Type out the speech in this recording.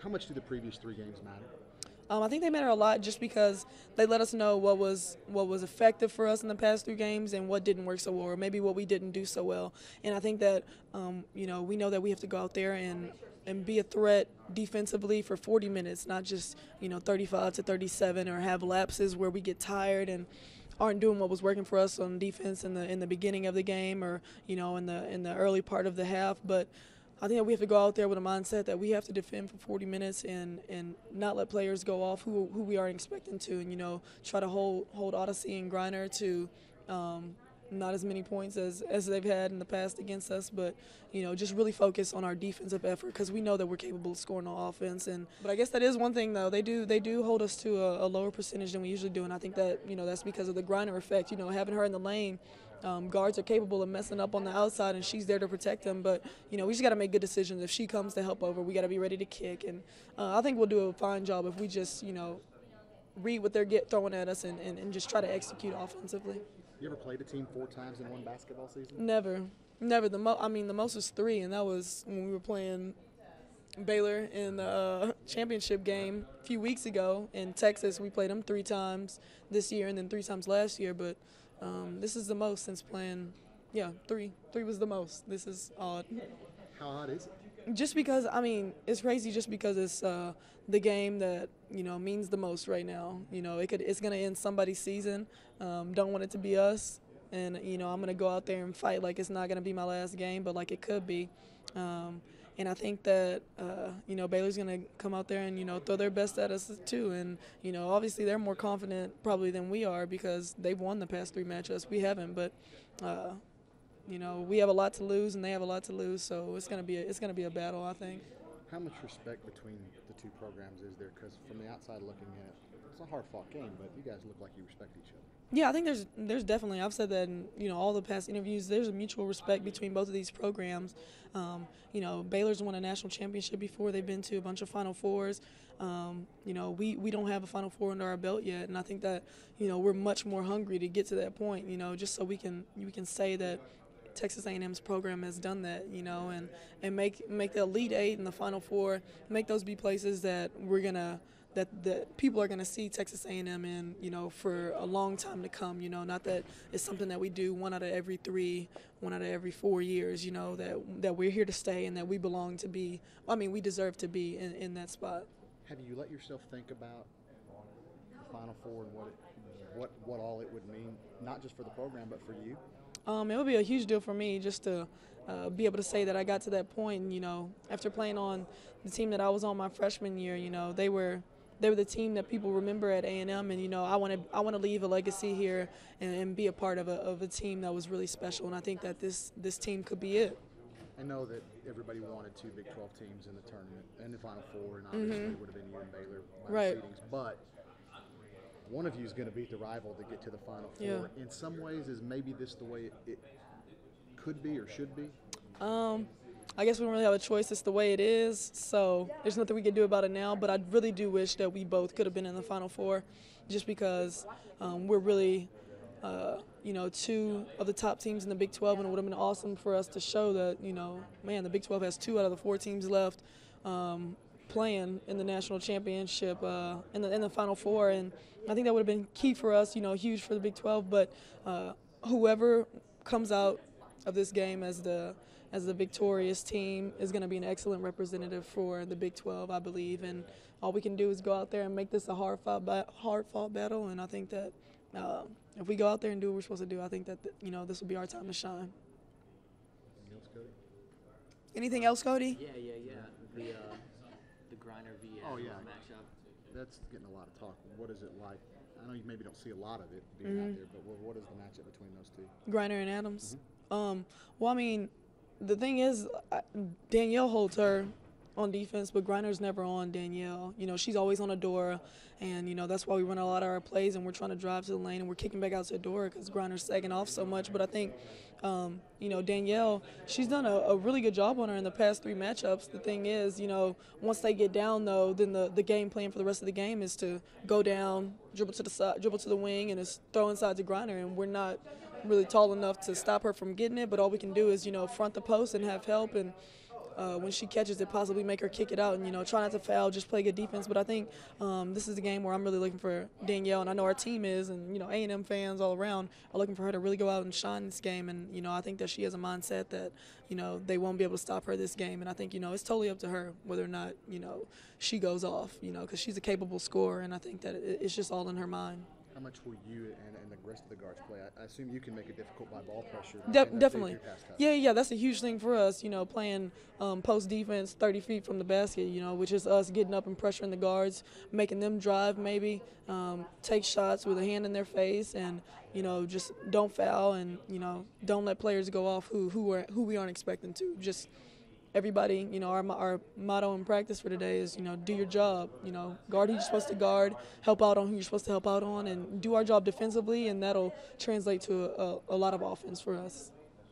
How much do the previous 3 games matter? I think they matter a lot just because they let us know what was effective for us in the past 3 games and what didn't work so well, or maybe what we didn't do so well. And I think that we know that we have to go out there and be a threat defensively for 40 minutes, not just 35 to 37, or have lapses where we get tired and aren't doing what was working for us on defense in the beginning of the game, or in the early part of the half. But I think that we have to go out there with a mindset that we have to defend for 40 minutes and not let players go off who we aren't expecting to, and try to hold Odyssey and Griner to not as many points as they've had in the past against us, but just really focus on our defensive effort, because we know that we're capable of scoring on offense. But I guess that is one thing, though. They do hold us to a lower percentage than we usually do, and I think that that's because of the Griner effect. Having her in the lane. Guards are capable of messing up on the outside, and she's there to protect them. But, we just got to make good decisions. If she comes to help over, we got to be ready to kick. And I think we'll do a fine job if we just, read what they're throwing at us and just try to execute offensively. You ever played a team 4 times in one basketball season? Never. The most is 3, and that was when we were playing Baylor in the championship game a few weeks ago in Texas. We played them 3 times this year and then 3 times last year, but this is the most since playing. Yeah, 3. 3 was the most. This is odd. How odd is it? Just because, it's crazy just because it's the game that, means the most right now. It's going to end somebody's season. Don't want it to be us. And, I'm going to go out there and fight like it's not going to be my last game, but like it could be. And I think that, Baylor's going to come out there and, throw their best at us too. And, obviously they're more confident probably than we are because they've won the past 3 matchups. We haven't, but, we have a lot to lose and they have a lot to lose. So it's going to be a battle, I think. How much respect between the 2 programs is there? Because from the outside looking in, it's a hard-fought game, but you guys look like you respect each other. Yeah, I think there's definitely, I've said that in all the past interviews, there's a mutual respect between both of these programs. Baylor's won a national championship before. They've been to a bunch of Final Fours. We don't have a Final Four under our belt yet, and I think that we're much more hungry to get to that point. Just so we can say that Texas A&M's program has done that. And make the Elite 8 and the Final Four, make those be places that we're gonna. That people are going to see Texas A&M in, for a long time to come. Not that it's something that we do 1 out of every 3, 1 out of every 4 years. That we're here to stay and that we belong to be. We deserve to be in that spot. Have you let yourself think about the Final Four and what all it would mean, not just for the program but for you? It would be a huge deal for me just to be able to say that I got to that point. And, after playing on the team that I was on my freshman year, they were the team that people remember at A&M, and I want to leave a legacy here and be a part of a team that was really special, and I think that this team could be it. I know that everybody wanted 2 Big 12 teams in the tournament and the Final Four, and obviously it would have been you and Baylor by right. the seedings, but one of you is going to beat the rival to get to the Final Four. Yeah. In some ways, is maybe this the way it could be or should be? I guess we don't really have a choice. It's the way it is, so there's nothing we can do about it now. But I really do wish that we both could have been in the Final Four, just because we're really, 2 of the top teams in the Big 12, and it would have been awesome for us to show that, the Big 12 has 2 out of the 4 teams left playing in the national championship in the Final Four, and I think that would have been key for us, huge for the Big 12. But whoever comes out of this game as the victorious team is going to be an excellent representative for the Big 12, I believe. And all we can do is go out there and make this a hard-fought battle. And I think that if we go out there and do what we're supposed to do, I think that this will be our time to shine. Anything else, Cody? Anything else, Cody? Yeah. The Griner v. matchup. That's getting a lot of talk. What is it like? I know you maybe don't see a lot of it being out there, but what is the matchup between those 2? Griner and Adams. The thing is, Danielle holds her on defense, but Griner's never on Danielle. She's always on Adora, and, that's why we run a lot of our plays, and we're trying to drive to the lane, and we're kicking back out to Adora because Griner's sagging off so much. But I think, Danielle, she's done a really good job on her in the past 3 matchups. The thing is, once they get down, though, then the game plan for the rest of the game is to go down, dribble to the side, dribble to the wing, and just throw inside to Griner, and we're not really tall enough to stop her from getting it, but all we can do is, front the post and have help. And when she catches it, possibly make her kick it out and, try not to foul, just play good defense. But I think this is a game where I'm really looking for Danielle, and I know our team is, and, A&M fans all around are looking for her to really go out and shine this game. And, I think that she has a mindset that, they won't be able to stop her this game. And I think, it's totally up to her whether or not, she goes off, because she's a capable scorer, and I think that it's just all in her mind. How much will you and the rest of the guards play? I assume you can make it difficult by ball pressure. Definitely. Yeah, that's a huge thing for us, playing post defense 30 feet from the basket, which is us getting up and pressuring the guards, making them drive maybe, take shots with a hand in their face, and, just don't foul and, don't let players go off who we aren't expecting to. Just everybody, our motto in practice for today is, do your job, guard who you're supposed to guard, help out on who you're supposed to help out on, and do our job defensively, and that'll translate to a lot of offense for us.